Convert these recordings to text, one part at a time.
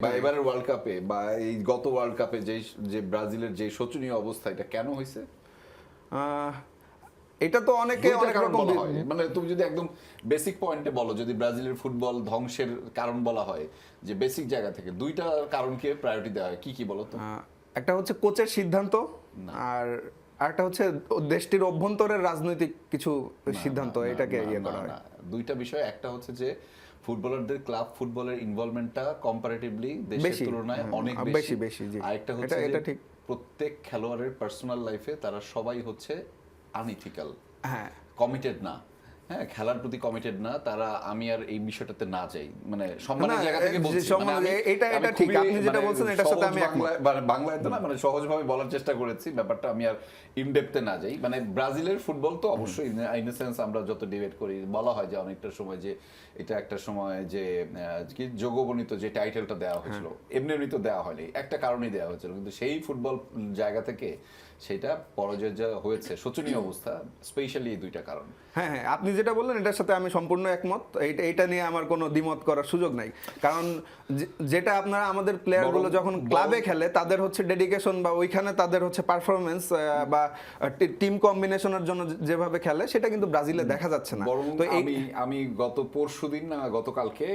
বা এবারের ওয়ার্ল্ড কাপে বা এই গত ওয়ার্ল্ড কাপে যে ব্রাজিলের যে শোচনীয় অবস্থা, এটা কেন হয়েছে? এটা তো অনেকে অনেক রকম বলা হয়, মানে তুমি যদি একদম বেসিক পয়েন্টে বলো, যদি ব্রাজিলের ফুটবল ধ্বংসের কারণ বলা হয়, যে বেসিক জায়গা থেকে দুইটা কারণকে প্রায়োরিটি দেওয়া হয়, কি কি বলো তো? একটা হচ্ছে কোচের সিদ্ধান্ত, আর আরেকটা হচ্ছে দেশটির অভ্যন্তরের রাজনৈতিক কিছু সিদ্ধান্ত, এটাকে ইয়ে করা হয়। দুইটা বিষয়, একটা হচ্ছে যে ফুটবলারদের ক্লাব ফুটবলের ইনভলভমেন্টটা কম্পারেটিভলি দেশের তুলনায় অনেক বেশি। আরেকটা হচ্ছে এটা ঠিক, প্রত্যেক খেলোয়াড়ের পার্সোনাল লাইফে তারা সবাই হচ্ছে আনইথিক্যাল, হ্যাঁ, কমিটেড না, হ্যাঁ, খেলার প্রতি কমিটেড না তারা। আমি আর এই বিষয়টাতে না যাই, মানে সম্মানের জায়গা থেকে বলছি, এটা ঠিক, আপনি যেটা বলছেন এটার সাথে আমি একমত। বাংলায় তো না, মানে সহজভাবে বলার চেষ্টা করেছি ব্যাপারটা, আমি আর ইনডেপথে না যাই। মানে ব্রাজিলের ফুটবল তো অবশ্যই ইন এ সেন্স আমরা যত ডিবেট করি, বলা হয় যে অনেকটা সময় যে এটা একটা সময় যে কি যোগগণিত যে টাইটেলটা দেওয়া হয়েছিল, এমনি তো দেওয়া হয়নি, একটা কারণেই দেওয়া হয়েছিল, কিন্তু সেই ফুটবল জায়গা থেকে সেটা পরাজয় যা হয়েছে, শোচনীয় অবস্থা, স্পেশালি এই দুইটা কারণ। হ্যাঁ হ্যাঁ, আপনি যেটা বললেন এটার সাথে আমি সম্পূর্ণ একমত। এইটা নিয়ে আমার কোনো দ্বিমত করার সুযোগ নাই, কারণ যেটা আপনারা আমাদের প্লেয়ারগুলো যখন ক্লাবে খেলে তাদের হচ্ছে ডেডিকেশন বা ওইখানে তাদের হচ্ছে পারফরমেন্স বা টিম কম্বিনেশনের জন্য যেভাবে খেলে সেটা কিন্তু ব্রাজিলে দেখা যাচ্ছে না। তো আমি গত পরশুদিন না গতকালকে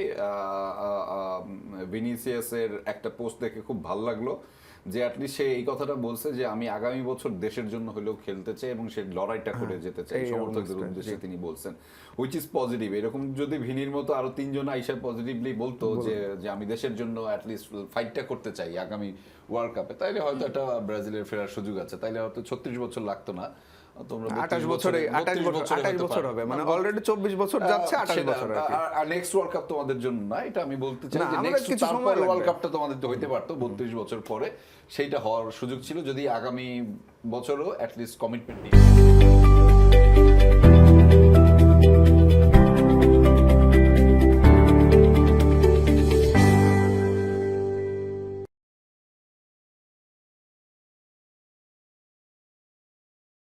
ভিনিসিয়াসের একটা পোস্ট দেখে খুব ভালো লাগলো, যে অ্যাটলিস্ট সে এই কথাটা বলছে যে আমি আগামী বছর দেশের জন্য হলেও খেলতে চাই এবং সে লড়াইটা করে যেতে চাই, সমর্থকদের উদ্দেশ্যে তিনি বলছেন, হুইচ ইজ পজিটিভ। এরকম যদি ভিনির মতো আরো তিনজন আইসা পজিটিভলি বলতো যে আমি দেশের জন্য অ্যাটলিস্ট ফাইটটা করতে চাই আগামী ওয়ার্ল্ড কাপে, তাইলে হয়তো একটা ব্রাজিলের ফেরার সুযোগ আছে, তাইলে হয়তো 36 বছর লাগতো না। 28 বছর হবে, মানে অলরেডি 24 বছর যাচ্ছে, 28 বছর। আর নেক্সট ওয়ার্ল্ড কাপ তোমাদের জন্য না, এটা আমি বলতে চাই যে নেক্সট ওয়ার্ল্ড কাপটা তোমাদের হইতে পারতো 32 বছর পরে, সেইটা হওয়ার সুযোগ ছিল যদি আগামী বছরও অ্যাটলিস্ট কমিটমেন্ট নিয়ে